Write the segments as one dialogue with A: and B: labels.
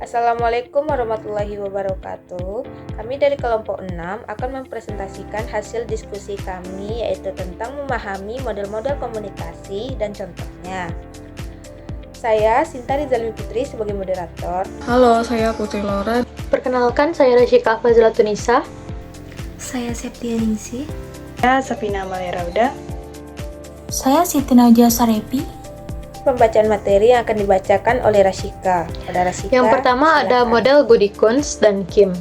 A: Assalamualaikum warahmatullahi wabarakatuh. Kami dari kelompok 6 akan mempresentasikan hasil diskusi kami, yaitu tentang memahami model-model komunikasi dan contohnya. Saya Sinta Rizalmi Putri sebagai moderator.
B: Halo, saya Putri Laura.
C: Perkenalkan, saya Rasyika Fazilatunisa.
D: Saya Septia Ningsih.
B: Saya Safina Amalia Rauda.
D: Saya Siti Nadia Sarepi.
A: Pembacaan materi yang akan dibacakan oleh Rasyika.
C: Yang pertama ada model Goody-Kunz dan Kim.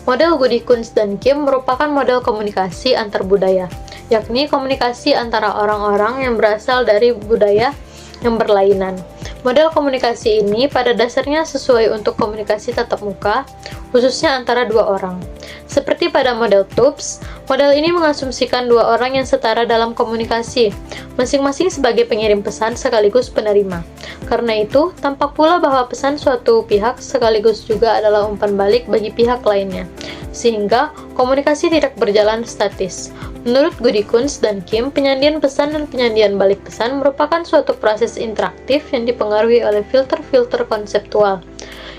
C: Model Goody-Kunz dan Kim merupakan model komunikasi antar budaya, yakni komunikasi antara orang-orang yang berasal dari budaya yang berlainan. Model komunikasi ini pada dasarnya sesuai untuk komunikasi tatap muka, khususnya antara dua orang. Seperti pada model TUPS, model ini mengasumsikan dua orang yang setara dalam komunikasi, masing-masing sebagai pengirim pesan sekaligus penerima. Karena itu, tampak pula bahwa pesan suatu pihak sekaligus juga adalah umpan balik bagi pihak lainnya, sehingga komunikasi tidak berjalan statis. Menurut Goody-Kunz dan Kim, penyandian pesan dan penyandian balik pesan merupakan suatu proses interaktif yang dipengaruhi oleh filter-filter konseptual,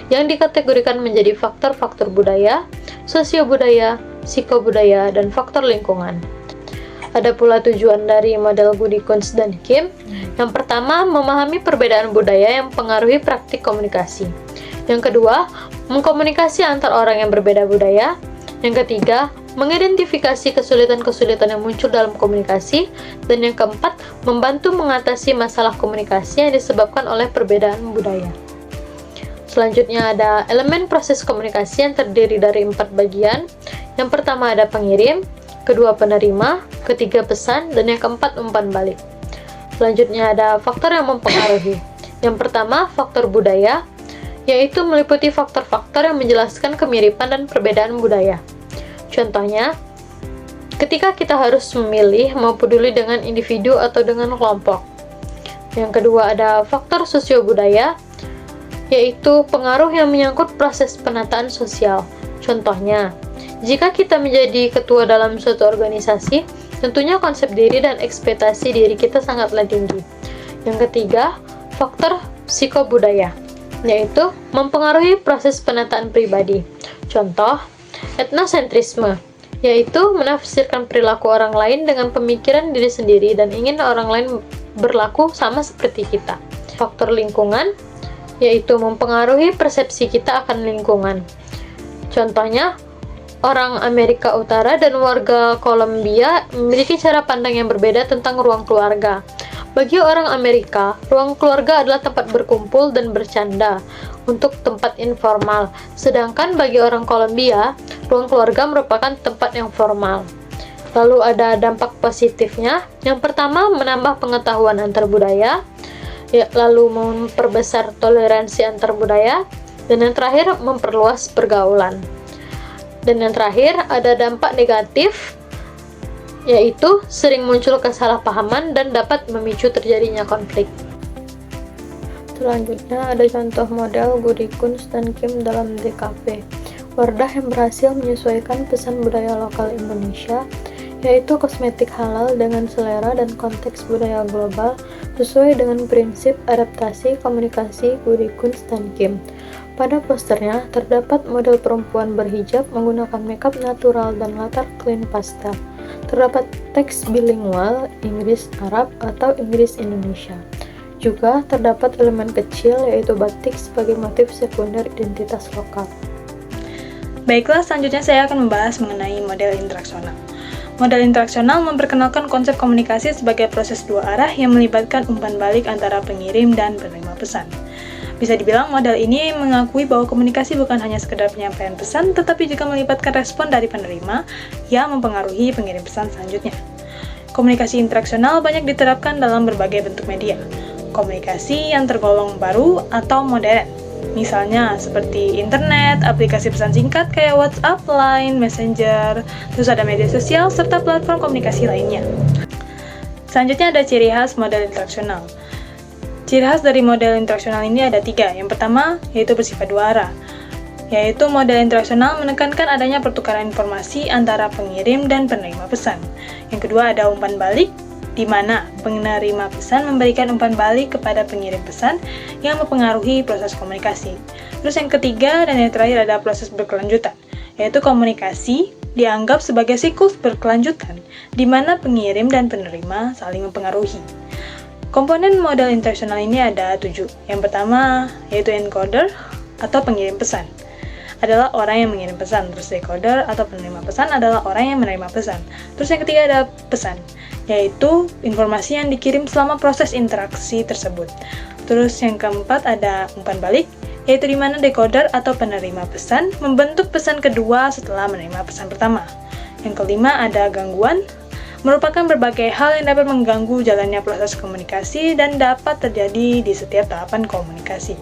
C: yang dikategorikan menjadi faktor-faktor budaya, sosiobudaya, psikobudaya, dan faktor lingkungan. Ada pula tujuan dari model Goody-Kunz dan Kim. Yang pertama, memahami perbedaan budaya yang mempengaruhi praktik komunikasi. Yang kedua, mengkomunikasi antar orang yang berbeda budaya. Yang ketiga, mengidentifikasi kesulitan-kesulitan yang muncul dalam komunikasi. Dan yang keempat, membantu mengatasi masalah komunikasi yang disebabkan oleh perbedaan budaya. Selanjutnya ada elemen proses komunikasi yang terdiri dari 4 bagian. Yang pertama ada pengirim, kedua penerima, ketiga pesan, dan yang keempat umpan balik. Selanjutnya ada faktor yang mempengaruhi. Yang pertama, faktor budaya, yaitu meliputi faktor-faktor yang menjelaskan kemiripan dan perbedaan budaya. Contohnya, ketika kita harus memilih mau peduli dengan individu atau dengan kelompok. Yang kedua ada faktor sosiobudaya, yaitu pengaruh yang menyangkut proses penataan sosial. Contohnya, jika kita menjadi ketua dalam suatu organisasi, tentunya konsep diri dan ekspektasi diri kita sangatlah tinggi. Yang ketiga, faktor psikobudaya, yaitu mempengaruhi proses penataan pribadi. Contoh, etnosentrisme, yaitu menafsirkan perilaku orang lain dengan pemikiran diri sendiri dan ingin orang lain berlaku sama seperti kita. Faktor lingkungan, yaitu mempengaruhi persepsi kita akan lingkungan. Contohnya, orang Amerika Utara dan warga Kolombia memiliki cara pandang yang berbeda tentang ruang keluarga. Bagi orang Amerika, ruang keluarga adalah tempat berkumpul dan bercanda untuk tempat informal. Sedangkan bagi orang Kolombia, ruang keluarga merupakan tempat yang formal. Lalu ada dampak positifnya. Yang pertama, menambah pengetahuan antar budaya, lalu memperbesar toleransi antar budaya, dan yang terakhir memperluas pergaulan. Dan yang terakhir ada dampak negatif, yaitu sering muncul kesalahpahaman dan dapat memicu terjadinya konflik. Selanjutnya ada contoh model Goody-Kunz dan Kim dalam DKP. Wadah yang berhasil menyesuaikan pesan budaya lokal Indonesia, yaitu kosmetik halal dengan selera dan konteks budaya global sesuai dengan prinsip adaptasi komunikasi Goody-Kunz dan Kim. Pada posternya terdapat model perempuan berhijab menggunakan makeup natural dan latar clean pastel. Terdapat teks bilingual Inggris-Arab atau Inggris-Indonesia. Juga terdapat elemen kecil yaitu batik sebagai motif sekunder identitas lokal.
B: Baiklah, selanjutnya saya akan membahas mengenai model interaksional. Model interaksional memperkenalkan konsep komunikasi sebagai proses dua arah yang melibatkan umpan balik antara pengirim dan penerima pesan. Bisa dibilang model ini mengakui bahwa komunikasi bukan hanya sekedar penyampaian pesan, tetapi juga melibatkan respon dari penerima yang mempengaruhi pengirim pesan selanjutnya. Komunikasi interaksional banyak diterapkan dalam berbagai bentuk media. Komunikasi yang tergolong baru atau modern, misalnya seperti internet, aplikasi pesan singkat kayak WhatsApp, Line, Messenger, terus ada media sosial, serta platform komunikasi lainnya. Selanjutnya ada ciri khas model interaksional. Ciri khas dari model interaksional ini ada 3. Yang pertama, yaitu bersifat dua arah, yaitu model interaksional menekankan adanya pertukaran informasi antara pengirim dan penerima pesan. Yang kedua ada umpan balik, di mana penerima pesan memberikan umpan balik kepada pengirim pesan yang mempengaruhi proses komunikasi. Terus yang ketiga dan yang terakhir ada proses berkelanjutan, yaitu komunikasi dianggap sebagai siklus berkelanjutan, di mana pengirim dan penerima saling mempengaruhi. Komponen model interaksional ini ada 7. Yang pertama yaitu encoder atau pengirim pesan, adalah orang yang mengirim pesan. Terus decoder atau penerima pesan adalah orang yang menerima pesan. Terus yang ketiga ada pesan, yaitu informasi yang dikirim selama proses interaksi tersebut. Terus yang keempat ada umpan balik, yaitu di mana decoder atau penerima pesan membentuk pesan kedua setelah menerima pesan pertama. Yang kelima ada gangguan, merupakan berbagai hal yang dapat mengganggu jalannya proses komunikasi dan dapat terjadi di setiap tahapan komunikasi.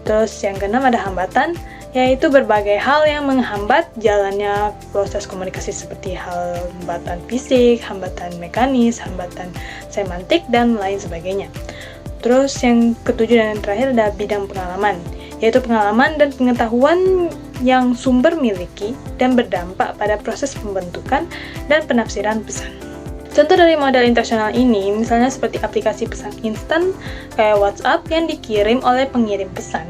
B: Terus yang keenam ada hambatan, yaitu berbagai hal yang menghambat jalannya proses komunikasi seperti hambatan fisik, hambatan mekanis, hambatan semantik, dan lain sebagainya. Terus yang ketujuh dan yang terakhir ada bidang pengalaman, yaitu pengalaman dan pengetahuan yang sumber miliki dan berdampak pada proses pembentukan dan penafsiran pesan. Contoh dari model interaksional ini misalnya seperti aplikasi pesan instan kayak WhatsApp yang dikirim oleh pengirim pesan,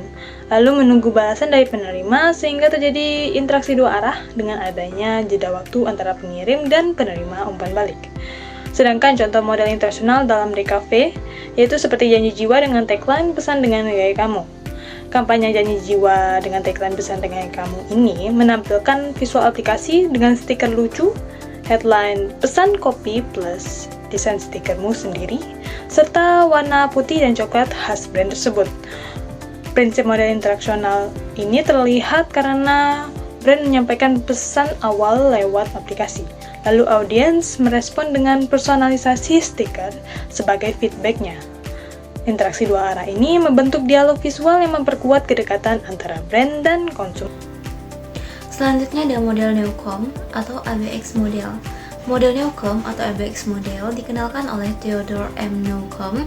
B: lalu menunggu balasan dari penerima sehingga terjadi interaksi dua arah dengan adanya jeda waktu antara pengirim dan penerima umpan balik. Sedangkan contoh model interaksional dalam DKV yaitu seperti janji jiwa dengan tagline pesan dengan gaya kamu. Kampanye janji jiwa dengan tagline pesan dengan kamu ini menampilkan visual aplikasi dengan stiker lucu, headline pesan kopi plus desain stikermu sendiri, serta warna putih dan coklat khas brand tersebut. Prinsip model interaksional ini terlihat karena brand menyampaikan pesan awal lewat aplikasi, lalu audiens merespon dengan personalisasi stiker sebagai feedbacknya. Interaksi dua arah ini membentuk dialog visual yang memperkuat kedekatan antara brand dan konsumen.
D: Selanjutnya ada model Newcomb atau ABX model. Model Newcomb atau ABX model dikenalkan oleh Theodore M. Newcomb,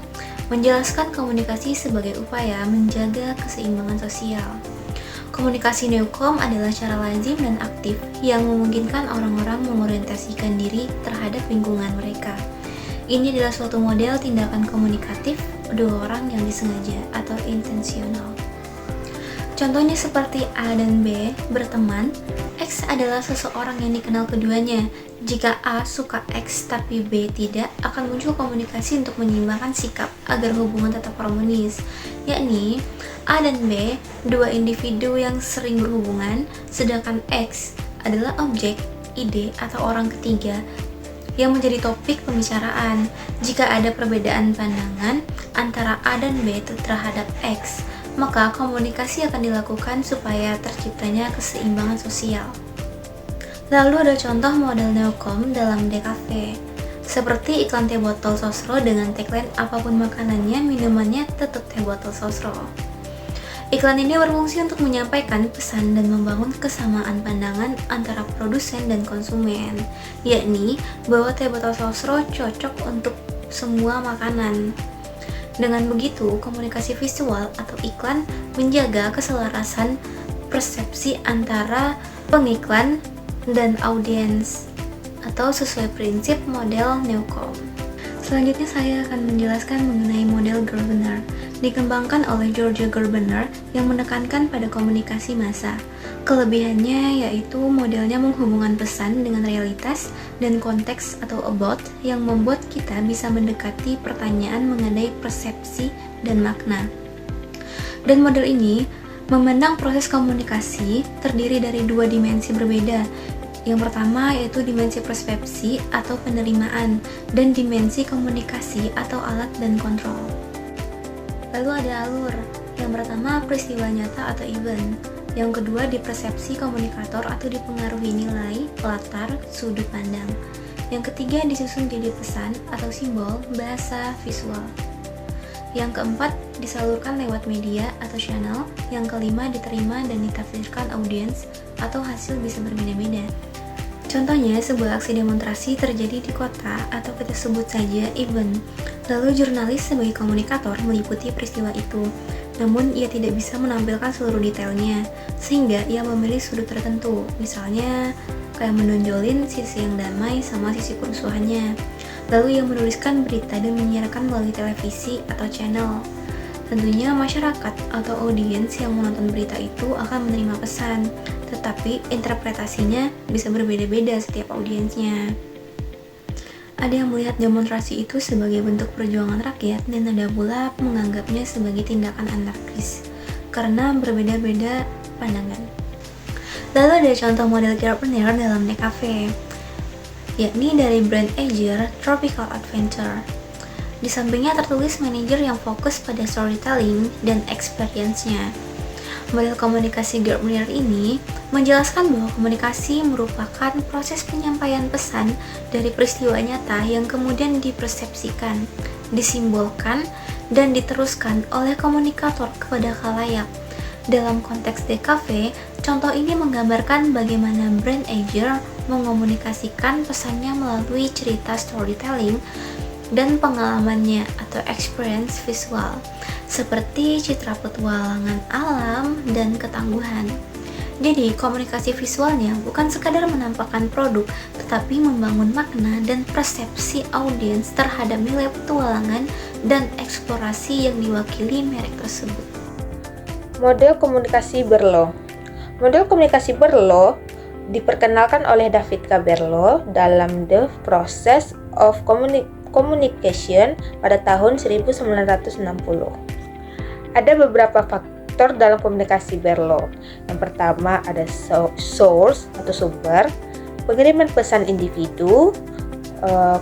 D: menjelaskan komunikasi sebagai upaya menjaga keseimbangan sosial. Komunikasi Newcomb adalah cara lazim dan aktif yang memungkinkan orang-orang mengorientasikan diri terhadap lingkungan mereka. Ini adalah suatu model tindakan komunikatif dua orang yang disengaja atau intensional. Contohnya seperti A dan B berteman, X adalah seseorang yang dikenal keduanya. Jika A suka X tapi B tidak, akan muncul komunikasi untuk menyeimbangkan sikap agar hubungan tetap harmonis, yakni A dan B, dua individu yang sering berhubungan, sedangkan X adalah objek, ide, atau orang ketiga yang menjadi topik pembicaraan. Jika ada perbedaan pandangan antara A dan B terhadap X, maka komunikasi akan dilakukan supaya terciptanya keseimbangan sosial. Lalu ada contoh model Newcomb dalam DKV, seperti iklan teh botol sosro dengan tagline apapun makanannya, minumannya tetap teh botol sosro. Iklan ini berfungsi untuk menyampaikan pesan dan membangun kesamaan pandangan antara produsen dan konsumen, yakni bahwa teh botol sosro cocok untuk semua makanan. Dengan begitu, komunikasi visual atau iklan menjaga keselarasan persepsi antara pengiklan dan audiens, atau sesuai prinsip model Newcomb. Selanjutnya saya akan menjelaskan mengenai model Gerbener, dikembangkan oleh George Gerbener yang menekankan pada komunikasi massa. Kelebihannya yaitu modelnya menghubungkan pesan dengan realitas dan konteks atau about yang membuat kita bisa mendekati pertanyaan mengenai persepsi dan makna. Dan model ini memandang proses komunikasi terdiri dari dua dimensi berbeda. Yang pertama yaitu dimensi persepsi atau penerimaan dan dimensi komunikasi atau alat dan kontrol. Lalu ada alur. Yang pertama peristiwa nyata atau event. Yang kedua dipersepsi komunikator atau dipengaruhi nilai, latar, sudut pandang. Yang ketiga disusun jadi pesan atau simbol, bahasa, visual. Yang keempat disalurkan lewat media atau channel. Yang kelima diterima dan ditafsirkan audiens atau hasil bisa berbeda-beda. Contohnya, sebuah aksi demonstrasi terjadi di kota atau kita sebut saja event. Lalu jurnalis sebagai komunikator meliputi peristiwa itu, namun ia tidak bisa menampilkan seluruh detailnya, sehingga ia memilih sudut tertentu, misalnya kayak menonjolin sisi yang damai sama sisi kerusuhannya. lalu yang menuliskan berita dan menyiarkan melalui televisi atau channel. Tentunya masyarakat atau audiens yang menonton berita itu akan menerima pesan, tetapi interpretasinya bisa berbeda-beda setiap audiensnya. Ada yang melihat demonstrasi itu sebagai bentuk perjuangan rakyat dan ada pula menganggapnya sebagai tindakan anarkis, karena berbeda-beda pandangan. Lalu ada contoh model entrepreneur dalam DKV, yakni dari brand Ager Tropical Adventure. Di sampingnya tertulis manajer yang fokus pada storytelling dan experience-nya. Model komunikasi entrepreneur ini menjelaskan bahwa komunikasi merupakan proses penyampaian pesan dari peristiwa nyata yang kemudian dipersepsikan, disimbolkan, dan diteruskan oleh komunikator kepada khalayak. Dalam konteks DKV, contoh ini menggambarkan bagaimana brand Ager mengomunikasikan pesannya melalui cerita storytelling dan pengalamannya atau experience visual, seperti citra petualangan alam dan ketangguhan. Jadi, komunikasi visualnya bukan sekadar menampakkan produk, tetapi membangun makna dan persepsi audiens terhadap nilai petualangan dan eksplorasi yang diwakili merek tersebut.
A: Model komunikasi Berlo. Model komunikasi Berlo diperkenalkan oleh David K. Berlo dalam The Process of Communication pada tahun 1960. Ada beberapa faktor dalam komunikasi Berlo. Yang pertama ada source atau sumber, pengiriman pesan individu,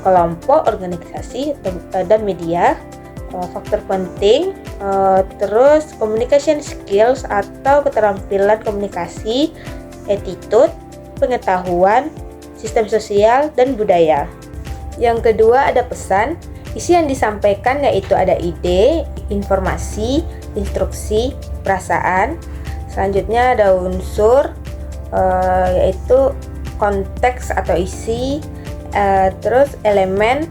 A: kelompok, organisasi, dan media. Faktor penting, terus communication skills atau keterampilan komunikasi, attitude, pengetahuan, sistem sosial, dan budaya. Yang kedua ada pesan. Isi yang disampaikan yaitu ada ide, informasi, instruksi, perasaan. Selanjutnya ada unsur, yaitu konteks atau isi. Terus elemen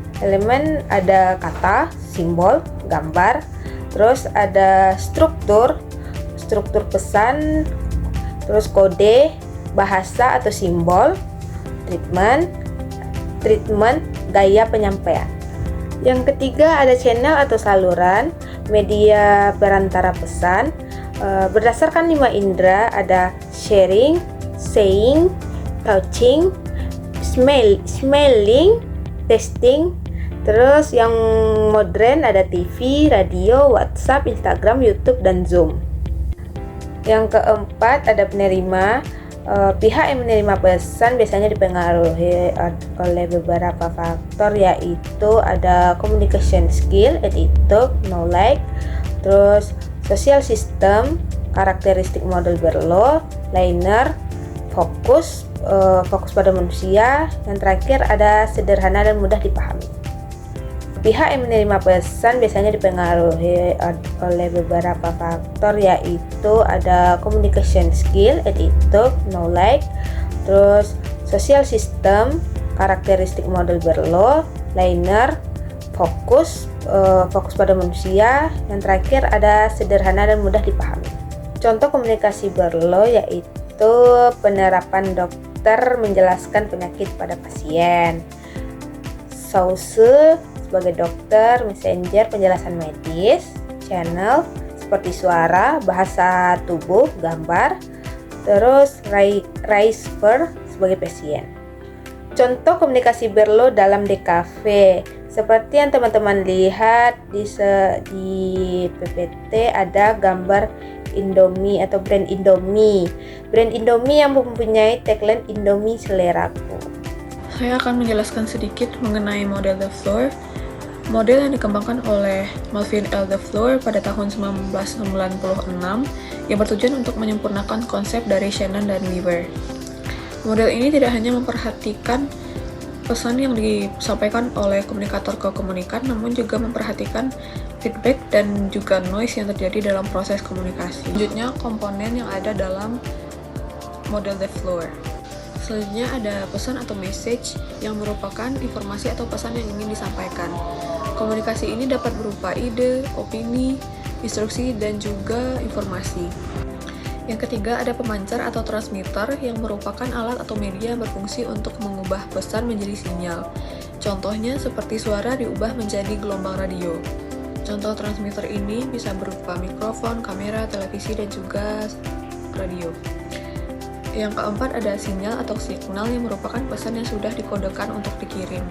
A: ada kata, simbol, gambar. Terus ada struktur pesan. Terus kode, bahasa atau simbol. Treatment, gaya penyampaian. Yang ketiga ada channel atau saluran, media perantara pesan. Berdasarkan 5 indera ada sharing, saying, touching, smelling, tasting. Terus yang modern ada TV, radio, WhatsApp, Instagram, YouTube, dan Zoom. Yang keempat ada penerima. Pihak yang menerima pesan biasanya dipengaruhi oleh beberapa faktor, yaitu ada communication skill, attitude, knowledge, terus social system, karakteristik model Berlo, liner, fokus pada manusia. Yang terakhir ada sederhana dan mudah dipahami. Pihak yang menerima pesan biasanya dipengaruhi oleh beberapa faktor, yaitu ada communication skill, attitude, knowledge, terus social system, karakteristik model Berlo, liner, fokus pada manusia. Yang terakhir ada sederhana dan mudah dipahami. Contoh komunikasi Berlo yaitu penerapan dokter menjelaskan penyakit pada pasien. Source sebagai dokter, messenger penjelasan medis, channel seperti suara, bahasa tubuh, gambar, terus receiver sebagai pasien. Contoh komunikasi Berlo dalam DKV seperti yang teman-teman lihat di PPT ada gambar Indomie atau brand Indomie. Brand Indomie yang mempunyai tagline Indomie seleraku.
B: Saya akan menjelaskan sedikit mengenai model The Floor. Model yang dikembangkan oleh Melvin L. The Floor pada tahun 1996 yang bertujuan untuk menyempurnakan konsep dari Shannon dan Weaver. Model ini tidak hanya memperhatikan pesan yang disampaikan oleh komunikator ke komunikan, namun juga memperhatikan feedback dan juga noise yang terjadi dalam proses komunikasi. Selanjutnya, komponen yang ada dalam model The Floor. Selanjutnya ada pesan atau message yang merupakan informasi atau pesan yang ingin disampaikan. Komunikasi ini dapat berupa ide, opini, instruksi, dan juga informasi. Yang ketiga ada pemancar atau transmitter yang merupakan alat atau media yang berfungsi untuk mengubah pesan menjadi sinyal.
E: Contohnya seperti suara diubah menjadi gelombang radio. Contoh transmitter ini bisa berupa mikrofon, kamera, televisi, dan juga radio. Yang keempat ada sinyal atau signal yang merupakan pesan yang sudah dikodekan untuk dikirim.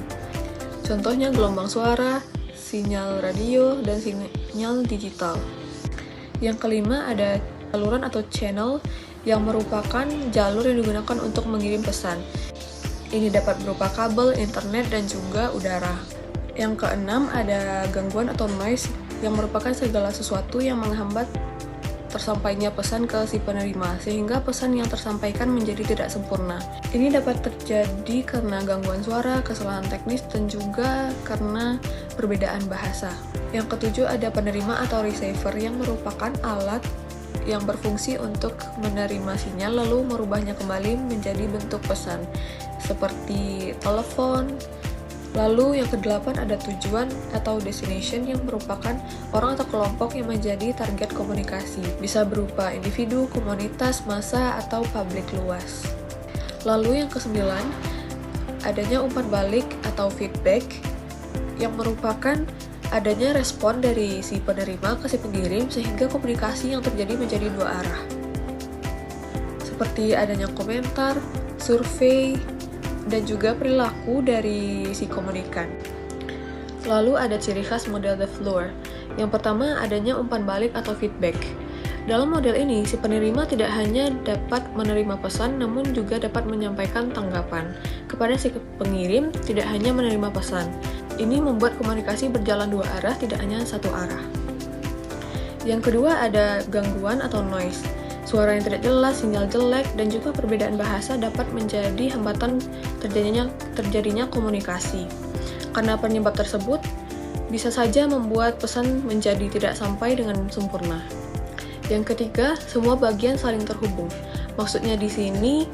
E: Contohnya gelombang suara, sinyal radio, dan sinyal digital. Yang kelima ada saluran atau channel yang merupakan jalur yang digunakan untuk mengirim pesan. Ini dapat berupa kabel, internet, dan juga udara. Yang keenam ada gangguan atau noise yang merupakan segala sesuatu yang menghambat tersampainya pesan ke si penerima, sehingga pesan yang tersampaikan menjadi tidak sempurna. Ini dapat terjadi karena gangguan suara, kesalahan teknis, dan juga karena perbedaan bahasa. Yang ketujuh ada penerima atau receiver yang merupakan alat yang berfungsi untuk menerima sinyal lalu merubahnya kembali menjadi bentuk pesan, seperti telepon. Lalu yang kedelapan ada tujuan atau destination yang merupakan orang atau kelompok yang menjadi target komunikasi. Bisa berupa individu, komunitas, massa, atau publik luas. Lalu yang kesembilan, adanya umpan balik atau feedback yang merupakan adanya respon dari si penerima ke si pengirim sehingga komunikasi yang terjadi menjadi dua arah. Seperti adanya komentar, survei, dan juga perilaku dari si komunikan. Lalu ada ciri khas model The Floor. Yang pertama adanya umpan balik atau feedback. Dalam model ini, si penerima tidak hanya dapat menerima pesan, namun juga dapat menyampaikan tanggapan. Kepada si pengirim, tidak hanya menerima pesan. Ini membuat komunikasi berjalan dua arah, tidak hanya satu arah. Yang kedua ada gangguan atau noise. Suara yang tidak jelas, sinyal jelek, dan juga perbedaan bahasa dapat menjadi hambatan terjadinya komunikasi. Karena penyebab tersebut, bisa saja membuat pesan menjadi tidak sampai dengan sempurna. Yang ketiga, semua bagian saling terhubung. Maksudnya di sini,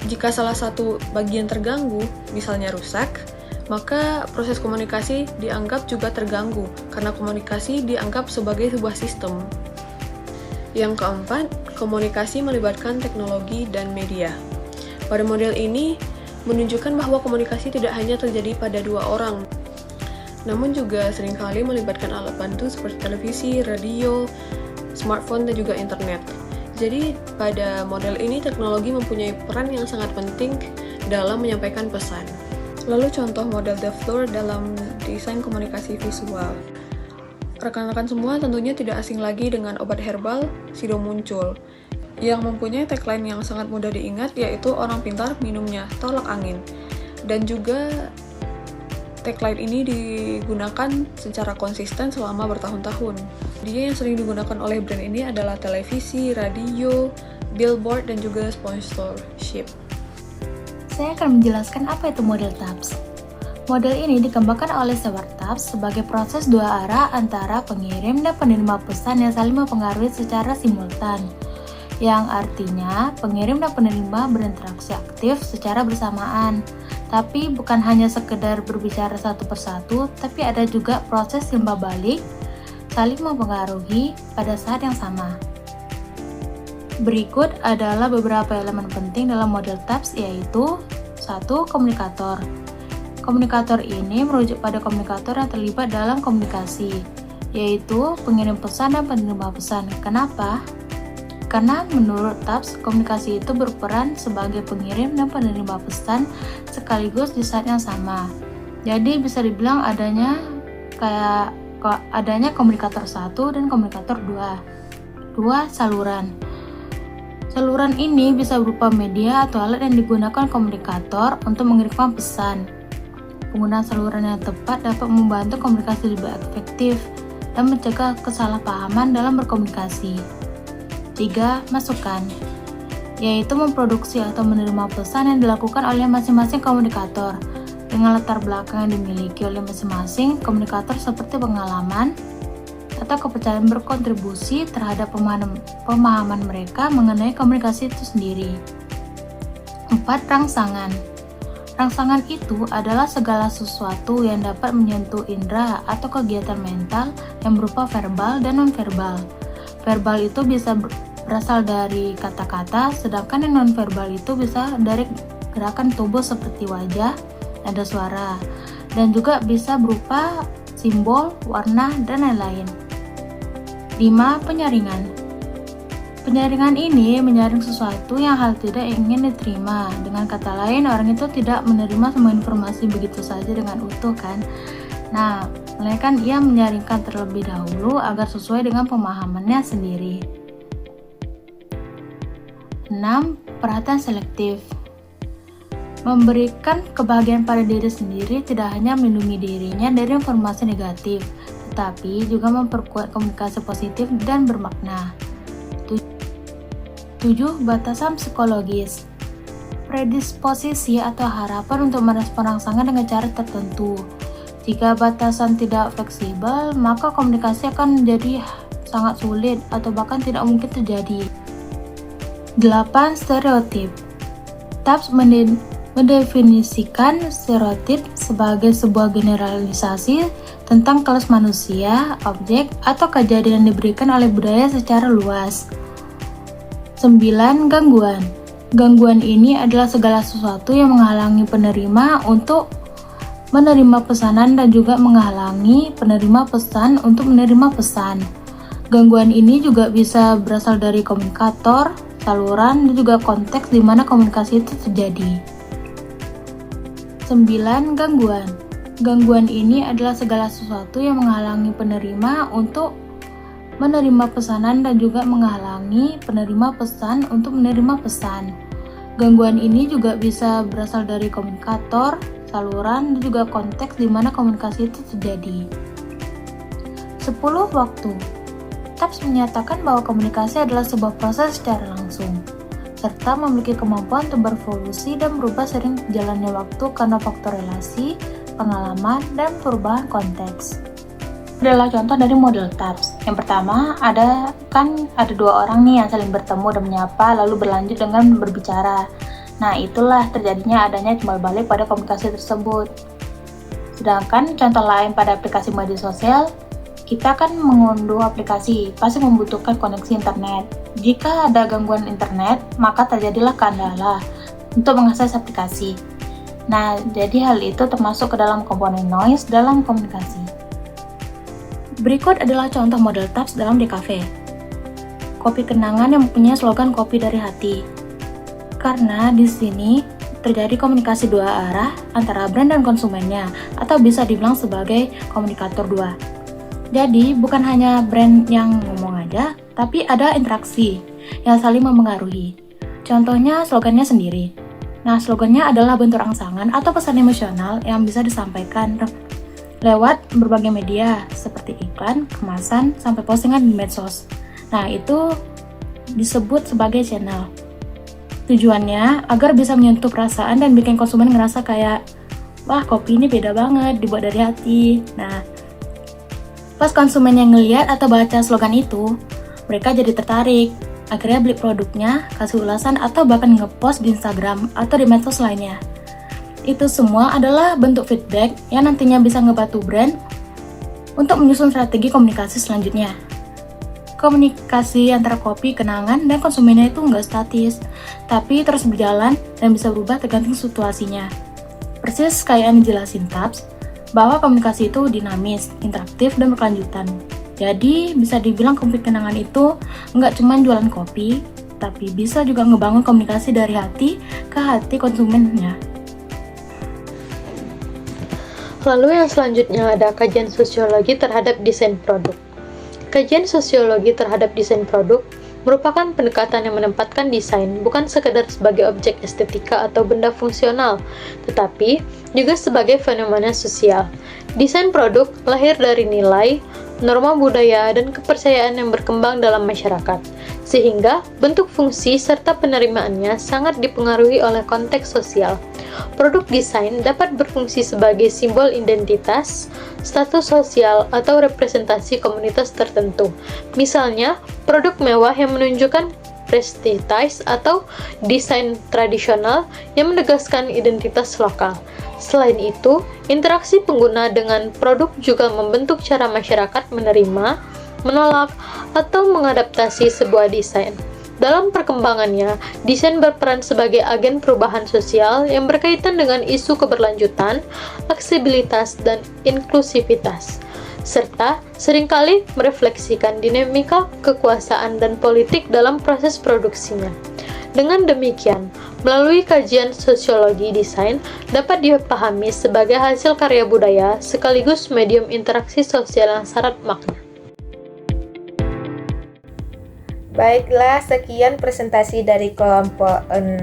E: jika salah satu bagian terganggu, misalnya rusak, maka proses komunikasi dianggap juga terganggu, karena komunikasi dianggap sebagai sebuah sistem. Yang keempat, komunikasi melibatkan teknologi dan media. Pada model ini, menunjukkan bahwa komunikasi tidak hanya terjadi pada dua orang, namun juga seringkali melibatkan alat bantu seperti televisi, radio, smartphone, dan juga internet. Jadi, pada model ini teknologi mempunyai peran yang sangat penting dalam menyampaikan pesan. Lalu contoh model The Floor dalam desain komunikasi visual. Rekan-rekan semua tentunya tidak asing lagi dengan obat herbal Sido Muncul yang mempunyai tagline yang sangat mudah diingat, yaitu orang pintar minumnya tolak angin. Dan juga tagline ini digunakan secara konsisten selama bertahun-tahun. Dia yang sering digunakan oleh brand ini adalah televisi, radio, billboard, dan juga sponsorship.
F: Saya akan menjelaskan apa itu model TAPS. Model ini dikembangkan oleh Stewart TAPS sebagai proses dua arah antara pengirim dan penerima pesan yang saling mempengaruhi secara simultan, yang artinya pengirim dan penerima berinteraksi aktif secara bersamaan. Tapi bukan hanya sekedar berbicara satu persatu, tapi ada juga proses timbal balik, saling mempengaruhi pada saat yang sama. Berikut adalah beberapa elemen penting dalam model TAPS, yaitu 1. Komunikator. Komunikator ini merujuk pada komunikator yang terlibat dalam komunikasi, yaitu pengirim pesan dan penerima pesan. Kenapa? Karena menurut TAPS, komunikasi itu berperan sebagai pengirim dan penerima pesan sekaligus di saat yang sama. Jadi bisa dibilang adanya komunikator 1 dan komunikator 2. 2. Saluran. Saluran ini bisa berupa media atau alat yang digunakan komunikator untuk mengirimkan pesan. Penggunaan saluran yang tepat dapat membantu komunikasi lebih efektif dan mencegah kesalahpahaman dalam berkomunikasi. 3. Masukan, yaitu memproduksi atau menerima pesan yang dilakukan oleh masing-masing komunikator dengan latar belakang yang dimiliki oleh masing-masing komunikator seperti pengalaman atau kepercayaan berkontribusi terhadap pemahaman mereka mengenai komunikasi itu sendiri. 4. Rangsangan. Rangsangan itu adalah segala sesuatu yang dapat menyentuh indera atau kegiatan mental yang berupa verbal dan non-verbal. Verbal itu bisa berasal dari kata-kata, sedangkan yang non-verbal itu bisa dari gerakan tubuh seperti wajah, nada suara, dan juga bisa berupa simbol, warna, dan lain-lain. 5. Penyaringan. Penyaringan ini menyaring sesuatu yang hal tidak ingin diterima. Dengan kata lain, orang itu tidak menerima semua informasi begitu saja dengan utuh kan. Nah, melainkan ia menyaringkan terlebih dahulu agar sesuai dengan pemahamannya sendiri. 6. Perhatian selektif. Memberikan kebahagiaan pada diri sendiri tidak hanya melindungi dirinya dari informasi negatif, tetapi juga memperkuat komunikasi positif dan bermakna. 7. Batasan psikologis. Predisposisi atau harapan untuk merespon rangsangan dengan cara tertentu. Jika batasan tidak fleksibel, maka komunikasi akan menjadi sangat sulit atau bahkan tidak mungkin terjadi. 8. Stereotip. TAPS mendefinisikan stereotip sebagai sebuah generalisasi tentang kelas manusia, objek, atau kejadian yang diberikan oleh budaya secara luas. 9. Gangguan. Gangguan ini adalah segala sesuatu yang menghalangi penerima untuk menerima pesanan dan juga menghalangi penerima pesan untuk menerima pesan. Gangguan ini juga bisa berasal dari komunikator, saluran, dan juga konteks di mana komunikasi itu terjadi. 9. Gangguan. Gangguan ini adalah segala sesuatu yang menghalangi penerima untuk menerima pesanan dan juga menghalangi penerima pesan untuk menerima pesan. Gangguan ini juga bisa berasal dari komunikator, saluran, dan juga konteks di mana komunikasi itu terjadi. 10. Waktu. TAPS menyatakan bahwa komunikasi adalah sebuah proses secara langsung, serta memiliki kemampuan untuk berevolusi dan berubah sering berjalannya waktu karena faktor relasi, pengalaman, dan perubahan konteks. Adalah contoh dari model TAPS. Yang pertama, ada dua orang nih yang saling bertemu dan menyapa lalu berlanjut dengan berbicara. Nah, itulah terjadinya adanya timbal balik pada komunikasi tersebut. Sedangkan contoh lain pada aplikasi media sosial, kita kan mengunduh aplikasi, pasti membutuhkan koneksi internet. Jika ada gangguan internet, maka terjadilah kendala untuk mengakses aplikasi. Nah, jadi hal itu termasuk ke dalam komponen noise dalam komunikasi. Berikut adalah contoh model TAPS dalam DKV. Kopi kenangan yang mempunyai slogan kopi dari hati. Karena di sini terjadi komunikasi dua arah antara brand dan konsumennya, atau bisa dibilang sebagai komunikator dua. Jadi, bukan hanya brand yang ngomong aja, tapi ada interaksi yang saling mempengaruhi. Contohnya slogannya sendiri. Nah, slogannya adalah bentuk rangsangan atau pesan emosional yang bisa disampaikan lewat berbagai media seperti iklan, kemasan, sampai postingan di medsos. Nah, itu disebut sebagai channel. Tujuannya agar bisa menyentuh perasaan dan bikin konsumen ngerasa kayak, wah, kopi ini beda banget, dibuat dari hati. Nah, pas konsumen yang ngeliat atau baca slogan itu, mereka jadi tertarik. Akhirnya beli produknya, kasih ulasan, atau bahkan ngepost di Instagram atau di medsos lainnya. Itu semua adalah bentuk feedback yang nantinya bisa ngebantu brand untuk menyusun strategi komunikasi selanjutnya. Komunikasi antara kopi, kenangan, dan konsumennya itu nggak statis, tapi terus berjalan dan bisa berubah tergantung situasinya. Persis kayak yang dijelasin TAPS, bahwa komunikasi itu dinamis, interaktif, dan berkelanjutan. Jadi, bisa dibilang kopi kenangan itu nggak cuma jualan kopi, tapi bisa juga ngebangun komunikasi dari hati ke hati konsumennya.
C: Lalu yang selanjutnya ada kajian sosiologi terhadap desain produk. Kajian sosiologi terhadap desain produk merupakan pendekatan yang menempatkan desain bukan sekedar sebagai objek estetika atau benda fungsional, tetapi juga sebagai fenomena sosial. Desain produk lahir dari nilai, norma budaya, dan kepercayaan yang berkembang dalam masyarakat, sehingga bentuk fungsi serta penerimaannya sangat dipengaruhi oleh konteks sosial. Produk desain dapat berfungsi sebagai simbol identitas, status sosial, atau representasi komunitas tertentu. Misalnya, produk mewah yang menunjukkan prestige atau desain tradisional yang menegaskan identitas lokal. Selain itu, interaksi pengguna dengan produk juga membentuk cara masyarakat menerima, menolak, atau mengadaptasi sebuah desain. Dalam perkembangannya, desain berperan sebagai agen perubahan sosial yang berkaitan dengan isu keberlanjutan, aksesibilitas, dan inklusivitas, serta seringkali merefleksikan dinamika kekuasaan dan politik dalam proses produksinya. Dengan demikian, melalui kajian sosiologi desain dapat dipahami sebagai hasil karya budaya sekaligus medium interaksi sosial yang syarat makna.
A: Baiklah, sekian presentasi dari kelompok 6.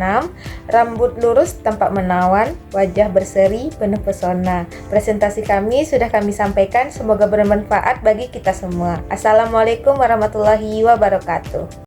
A: Rambut lurus tampak menawan, wajah berseri, penuh pesona. Presentasi kami sudah kami sampaikan, semoga bermanfaat bagi kita semua. Assalamualaikum warahmatullahi wabarakatuh.